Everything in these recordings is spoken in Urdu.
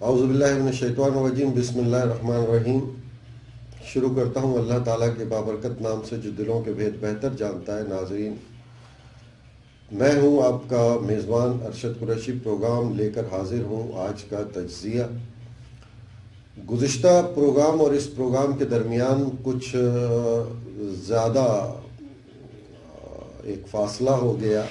اعوذ باللہ من الشیطان الرجیم، بسم اللہ الرحمن الرحیم۔ شروع کرتا ہوں اللہ تعالیٰ کے بابرکت نام سے جو دلوں کے بھید بہتر جانتا ہے۔ ناظرین، میں ہوں آپ کا میزبان ارشد قریشی، پروگرام لے کر حاضر ہوں۔ آج کا تجزیہ، گزشتہ پروگرام اور اس پروگرام کے درمیان کچھ زیادہ ایک فاصلہ ہو گیا،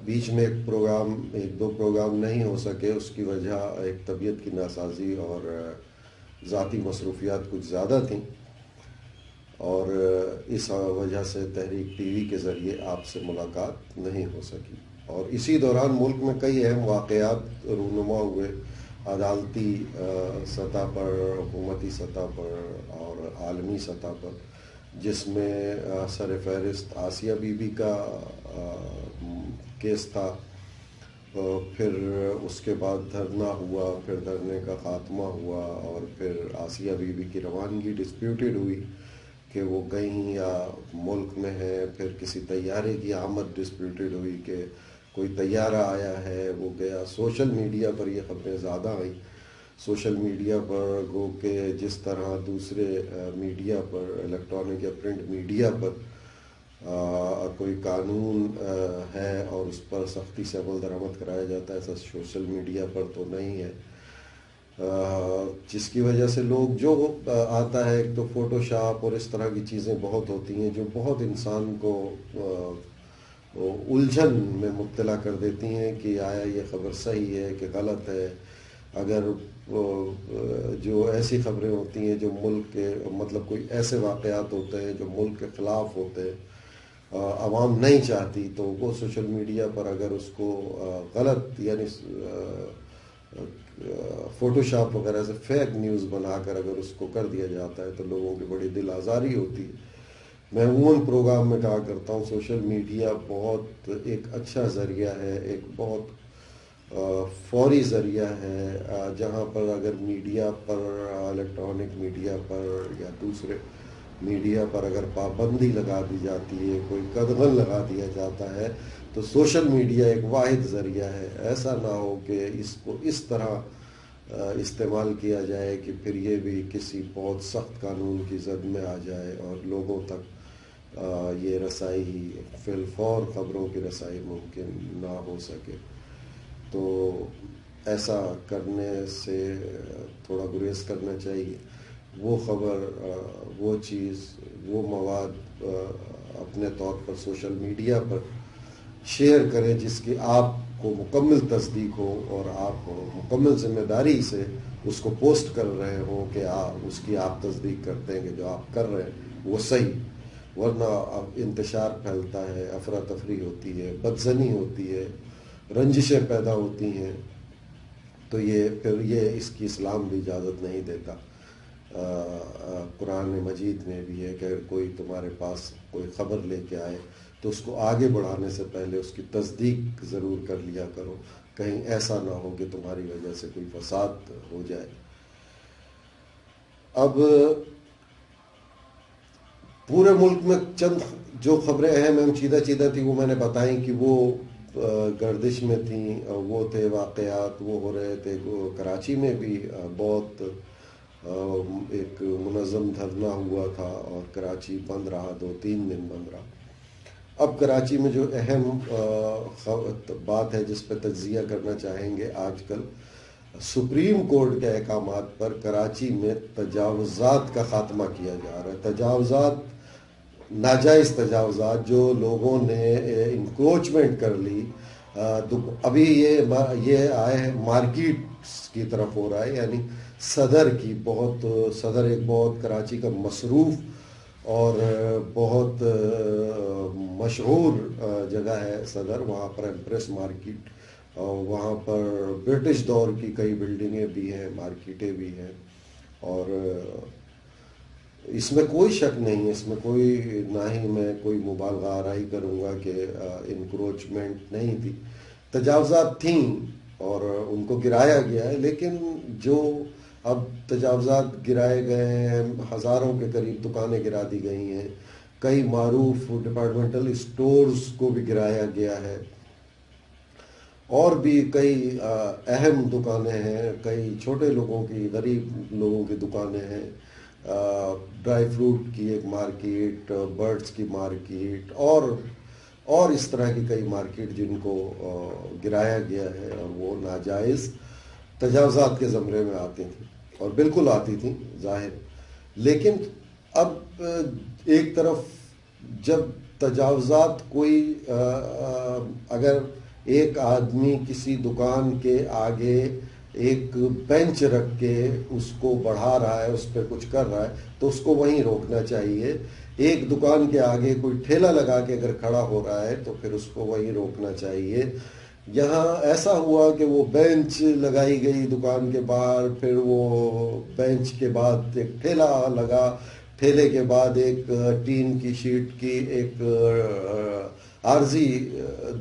بیچ میں ایک دو پروگرام نہیں ہو سکے۔ اس کی وجہ ایک طبیعت کی ناسازی اور ذاتی مصروفیات کچھ زیادہ تھیں، اور اس وجہ سے تحریک ٹی وی کے ذریعے آپ سے ملاقات نہیں ہو سکی۔ اور اسی دوران ملک میں کئی اہم واقعات رونما ہوئے، عدالتی سطح پر، حکومتی سطح پر اور عالمی سطح پر، جس میں سر فہرست آسیہ بی بی کا کیس تھا۔ پھر اس کے بعد دھرنا ہوا، پھر دھرنے کا خاتمہ ہوا، اور پھر آسیہ بی بی کی روانگی ڈسپیوٹیڈ ہوئی کہ وہ گئیں یا ملک میں ہے۔ پھر کسی طیارے کی آمد ڈسپیوٹیڈ ہوئی کہ کوئی طیارہ آیا ہے، وہ گیا۔ سوشل میڈیا پر یہ خبریں زیادہ آئیں۔ سوشل میڈیا پر گو کہ جس طرح دوسرے میڈیا پر، الیکٹرانک یا پرنٹ میڈیا پر کوئی قانون ہے اور اس پر سختی سے عمل درآمد کرایا جاتا ہے، ایسا سوشل میڈیا پر تو نہیں ہے، جس کی وجہ سے لوگ جو آتا ہے، ایک تو فوٹو شاپ اور اس طرح کی چیزیں بہت ہوتی ہیں جو بہت انسان کو الجھن میں مبتلا کر دیتی ہیں کہ آیا یہ خبر صحیح ہے کہ غلط ہے۔ اگر جو ایسی خبریں ہوتی ہیں جو ملک کے مطلب کوئی ایسے واقعات ہوتے ہیں جو ملک کے خلاف ہوتے ہیں، عوام نہیں چاہتی، تو وہ سوشل میڈیا پر اگر اس کو غلط یعنی فوٹو شاپ وغیرہ سے فیک نیوز بنا کر اگر اس کو کر دیا جاتا ہے تو لوگوں کی بڑی دل آزاری ہوتی ہے۔ میں عموماً پروگرام میں کہا کرتا ہوں سوشل میڈیا بہت ایک اچھا ذریعہ ہے، ایک بہت فوری ذریعہ ہے، جہاں پر اگر میڈیا پر، الیکٹرانک میڈیا پر یا دوسرے میڈیا پر اگر پابندی لگا دی جاتی ہے، کوئی قدغن لگا دیا جاتا ہے، تو سوشل میڈیا ایک واحد ذریعہ ہے۔ ایسا نہ ہو کہ اس کو اس طرح استعمال کیا جائے کہ پھر یہ بھی کسی بہت سخت قانون کی زد میں آ جائے اور لوگوں تک یہ رسائی ہی فی الفور خبروں کی رسائی ممکن نہ ہو سکے۔ تو ایسا کرنے سے تھوڑا گریز کرنا چاہیے۔ وہ خبر، وہ چیز، وہ مواد اپنے طور پر سوشل میڈیا پر شیئر کریں جس کی آپ کو مکمل تصدیق ہو اور آپ مکمل ذمہ داری سے اس کو پوسٹ کر رہے ہوں کہ اس کی آپ تصدیق کرتے ہیں کہ جو آپ کر رہے ہیں وہ صحیح۔ ورنہ انتشار پھیلتا ہے، افراتفری ہوتی ہے، بدظنی ہوتی ہے، رنجشیں پیدا ہوتی ہیں، تو پھر یہ اس کی اسلام بھی اجازت نہیں دیتا۔ قرآن مجید میں بھی ہے کہ اگر کوئی تمہارے پاس کوئی خبر لے کے آئے تو اس کو آگے بڑھانے سے پہلے اس کی تصدیق ضرور کر لیا کرو، کہیں ایسا نہ ہو کہ تمہاری وجہ سے کوئی فساد ہو جائے۔ اب پورے ملک میں چند جو خبریں اہم چیدہ تھیں وہ میں نے بتائیں کہ وہ گردش میں تھیں، وہ تھے واقعات، وہ ہو رہے تھے۔ کراچی میں بھی بہت ایک منظم دھرنا ہوا تھا اور کراچی بند رہا، 2-3 دن بند رہا۔ اب کراچی میں جو اہم بات ہے جس پہ تجزیہ کرنا چاہیں گے، آج کل سپریم کورٹ کے احکامات پر کراچی میں تجاوزات کا خاتمہ کیا جا رہا ہے۔ تجاوزات، ناجائز تجاوزات جو لوگوں نے انکروچمنٹ کر لی، ابھی یہ آئے ہیں مارکیٹس کی طرف ہو رہا ہے، یعنی صدر ایک بہت کراچی کا مصروف اور بہت مشہور جگہ ہے صدر، وہاں پر ایمپریس مارکیٹ، وہاں پر برٹش دور کی کئی بلڈنگیں بھی ہیں، مارکیٹیں بھی ہیں، اور اس میں کوئی شک نہیں ہے، اس میں نہ ہی میں کوئی مبالغہ آرائی کروں گا کہ انکروچمنٹ نہیں تھی، تجاوزات تھیں اور ان کو گرایا گیا ہے۔ لیکن جو اب تجاوزات گرائے گئے ہیں، ہزاروں کے قریب دکانیں گرا دی گئی ہیں، کئی معروف ڈپارٹمنٹل اسٹورز کو بھی گرایا گیا ہے، اور بھی کئی اہم دکانیں ہیں، کئی چھوٹے لوگوں کی، غریب لوگوں کی دکانیں ہیں، ڈرائی فروٹ کی ایک مارکیٹ، برڈز کی مارکیٹ، اور اس طرح کی کئی مارکیٹ جن کو گرایا گیا ہے، اور وہ ناجائز تجاوزات کے زمرے میں آتی تھیں، اور بالکل آتی تھیں ظاہر. لیکن اب ایک طرف جب تجاوزات کوئی اگر ایک آدمی کسی دکان کے آگے ایک بینچ رکھ کے اس کو بڑھا رہا ہے، اس پہ کچھ کر رہا ہے، تو اس کو وہیں روکنا چاہیے. ایک دکان کے آگے کوئی ٹھیلا لگا کے اگر کھڑا ہو رہا ہے تو پھر اس کو وہیں روکنا چاہیے. یہاں ایسا ہوا کہ وہ بینچ لگائی گئی دکان کے باہر، پھر وہ بینچ کے بعد ایک ٹھیلا لگا، ٹھیلے کے بعد ایک ٹین کی شیٹ کی ایک عارضی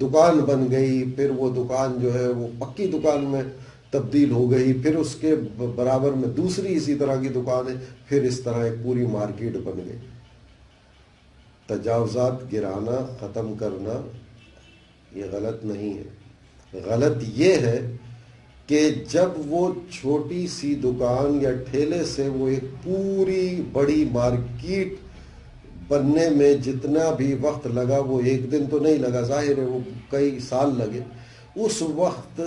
دکان بن گئی، پھر وہ دکان جو ہے وہ پکی دکان میں تبدیل ہو گئی، پھر اس کے برابر میں دوسری اسی طرح کی دکان ہے، پھر اس طرح ایک پوری مارکیٹ بن گئی. تجاوزات گرانا، ختم کرنا یہ غلط نہیں ہے. غلط یہ ہے کہ جب وہ چھوٹی سی دکان یا ٹھیلے سے وہ ایک پوری بڑی مارکیٹ بننے میں جتنا بھی وقت لگا، وہ ایک دن تو نہیں لگا، ظاہر ہے وہ کئی سال لگے. اس وقت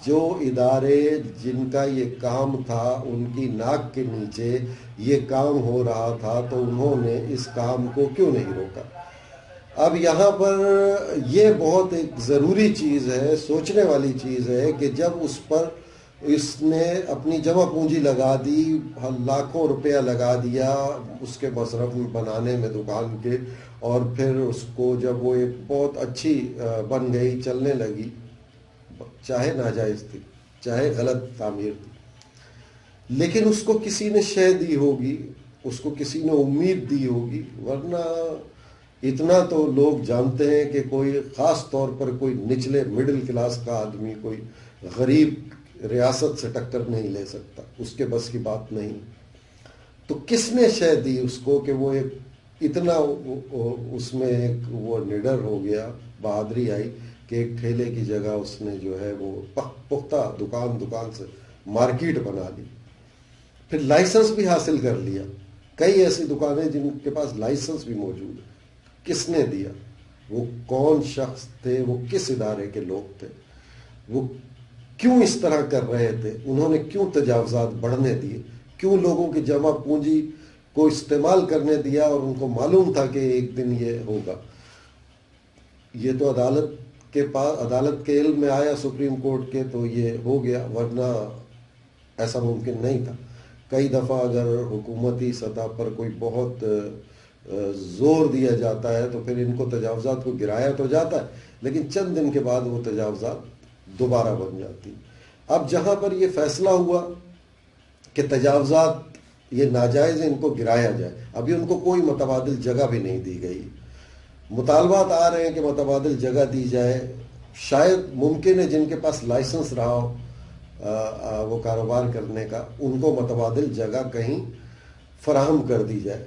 جو ادارے جن کا یہ کام تھا ان کی ناک کے نیچے یہ کام ہو رہا تھا، تو انہوں نے اس کام کو کیوں نہیں روکا؟ اب یہاں پر یہ بہت ایک ضروری چیز ہے، سوچنے والی چیز ہے کہ جب اس پر اس نے اپنی جمع پونجی لگا دی، لاکھوں روپیہ لگا دیا اس کے مصرف بنانے میں دکان کے، اور پھر اس کو جب وہ ایک بہت اچھی بن گئی، چلنے لگی، چاہے ناجائز تھی، چاہے غلط تعمیر تھی، لیکن اس کو کسی نے شے دی ہوگی، اس کو کسی نے امید دی ہوگی. ورنہ اتنا تو لوگ جانتے ہیں کہ کوئی خاص طور پر کوئی نچلے مڈل کلاس کا آدمی کوئی غریب ریاست سے ٹکر نہیں لے سکتا، اس کے بس کی بات نہیں. تو کس نے شے دی اس کو کہ وہ ایک اتنا اس میں ایک وہ نڈر ہو گیا، بہادری آئی کہ ایک ٹھیلے کی جگہ اس نے جو ہے وہ پختہ دکان سے مارکیٹ بنا لی، پھر لائسنس بھی حاصل کر لیا. کئی ایسی دکانیں جن کے پاس لائسنس بھی موجود ہے. کس نے دیا؟ وہ کون شخص تھے؟ وہ کس ادارے کے لوگ تھے؟ وہ کیوں اس طرح کر رہے تھے؟ انہوں نے کیوں تجاوزات بڑھنے دیے؟ کیوں لوگوں کی جمع پونجی کو استعمال کرنے دیا، اور ان کو معلوم تھا کہ ایک دن یہ ہوگا؟ یہ تو عدالت کے علم میں آیا، سپریم کورٹ کے، تو یہ ہو گیا، ورنہ ایسا ممکن نہیں تھا. کئی دفعہ اگر حکومتی سطح پر کوئی بہت زور دیا جاتا ہے تو پھر ان کو تجاوزات کو گرایا تو جاتا ہے، لیکن چند دن کے بعد وہ تجاوزات دوبارہ بن جاتی. اب جہاں پر یہ فیصلہ ہوا کہ تجاوزات یہ ناجائز ہیں، ان کو گرایا جائے، ابھی ان کو کوئی متبادل جگہ بھی نہیں دی گئی. مطالبات آ رہے ہیں کہ متبادل جگہ دی جائے. شاید ممکن ہے جن کے پاس لائسنس رہا ہو وہ کاروبار کرنے کا، ان کو متبادل جگہ کہیں فراہم کر دی جائے.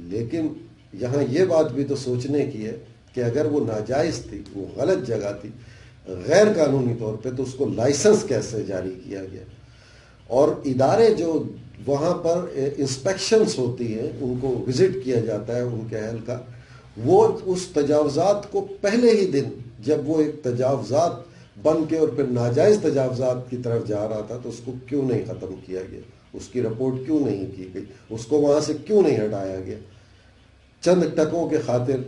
لیکن یہاں یہ بات بھی تو سوچنے کی ہے کہ اگر وہ ناجائز تھی، وہ غلط جگہ تھی، غیر قانونی طور پہ، تو اس کو لائسنس کیسے جاری کیا گیا؟ اور ادارے جو وہاں پر انسپیکشنز ہوتی ہیں، ان کو وزٹ کیا جاتا ہے ان کے اہل کا، وہ اس تجاوزات کو پہلے ہی دن جب وہ ایک تجاوزات بن کے اور پھر ناجائز تجاوزات کی طرف جا رہا تھا، تو اس کو کیوں نہیں ختم کیا گیا؟ اس کی رپورٹ کیوں نہیں کی گئی؟ اس کو وہاں سے کیوں نہیں ہٹایا گیا؟ چند ٹکوں کے خاطر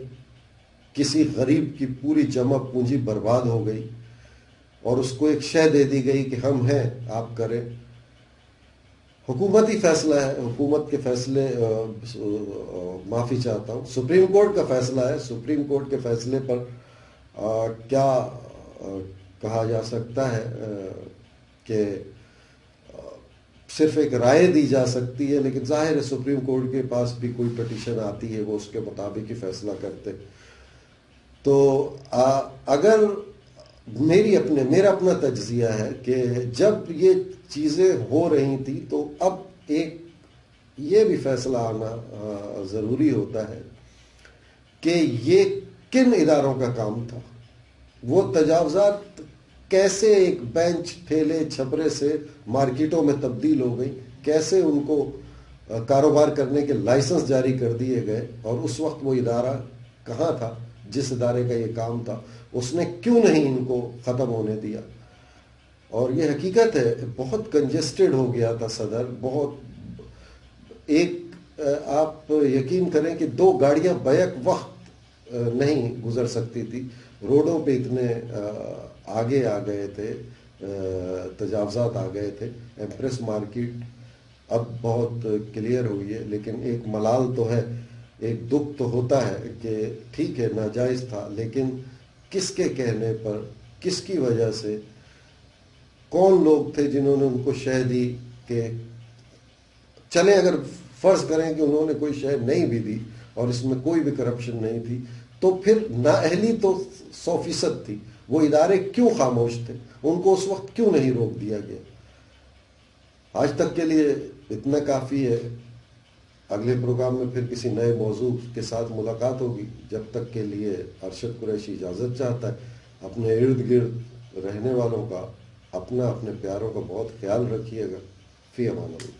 کسی غریب کی پوری جمع پونجی برباد ہو گئی، اور اس کو ایک شے دے دی گئی کہ ہم ہیں، آپ کریں. حکومتی فیصلہ ہے، حکومت کے فیصلے معافی چاہتا ہوں، سپریم کورٹ کا فیصلہ ہے. سپریم کورٹ کے فیصلے پر کیا کہا جا سکتا ہے کہ صرف ایک رائے دی جا سکتی ہے، لیکن ظاہر ہے سپریم کورٹ کے پاس بھی کوئی پٹیشن آتی ہے، وہ اس کے مطابق ہی فیصلہ کرتے. تو اگر میرا اپنا تجزیہ ہے کہ جب یہ چیزیں ہو رہی تھی تو اب ایک یہ بھی فیصلہ آنا ضروری ہوتا ہے کہ یہ کن اداروں کا کام تھا. وہ تجاوزات کیسے ایک بینچ ٹھیلے چھپرے سے مارکیٹوں میں تبدیل ہو گئی، کیسے ان کو کاروبار کرنے کے لائسنس جاری کر دیے گئے، اور اس وقت وہ ادارہ کہاں تھا جس ادارے کا یہ کام تھا، اس نے کیوں نہیں ان کو ختم ہونے دیا۔ اور یہ حقیقت ہے بہت کنجسٹڈ ہو گیا تھا صدر، بہت ایک آپ یقین کریں کہ 2 گاڑیاں بیک وقت نہیں گزر سکتی تھی، روڈوں پہ اتنے آگے آ گئے تھے، تجاوزات آ گئے تھے۔ ایمپریس مارکیٹ اب بہت کلیئر ہوئی ہے، لیکن ایک ملال تو ہے، ایک دکھ تو ہوتا ہے کہ ٹھیک ہے ناجائز تھا، لیکن کس کے کہنے پر، کس کی وجہ سے، کون لوگ تھے جنہوں نے ان کو شہ دی کہ چلیں اگر فرض کریں کہ انہوں نے کوئی شے نہیں بھی دی اور اس میں کوئی بھی کرپشن نہیں تھی، تو پھر نااہلی تو 100% تھی، وہ ادارے کیوں خاموش تھے، ان کو اس وقت کیوں نہیں روک دیا گیا۔ آج تک کے لیے اتنا کافی ہے، اگلے پروگرام میں پھر کسی نئے موضوع کے ساتھ ملاقات ہوگی، جب تک کے لیے ارشد قریشی اجازت چاہتا ہے۔ اپنے ارد گرد رہنے والوں کا، اپنے پیاروں کا بہت خیال رکھیے گا۔ فی امان اللہ۔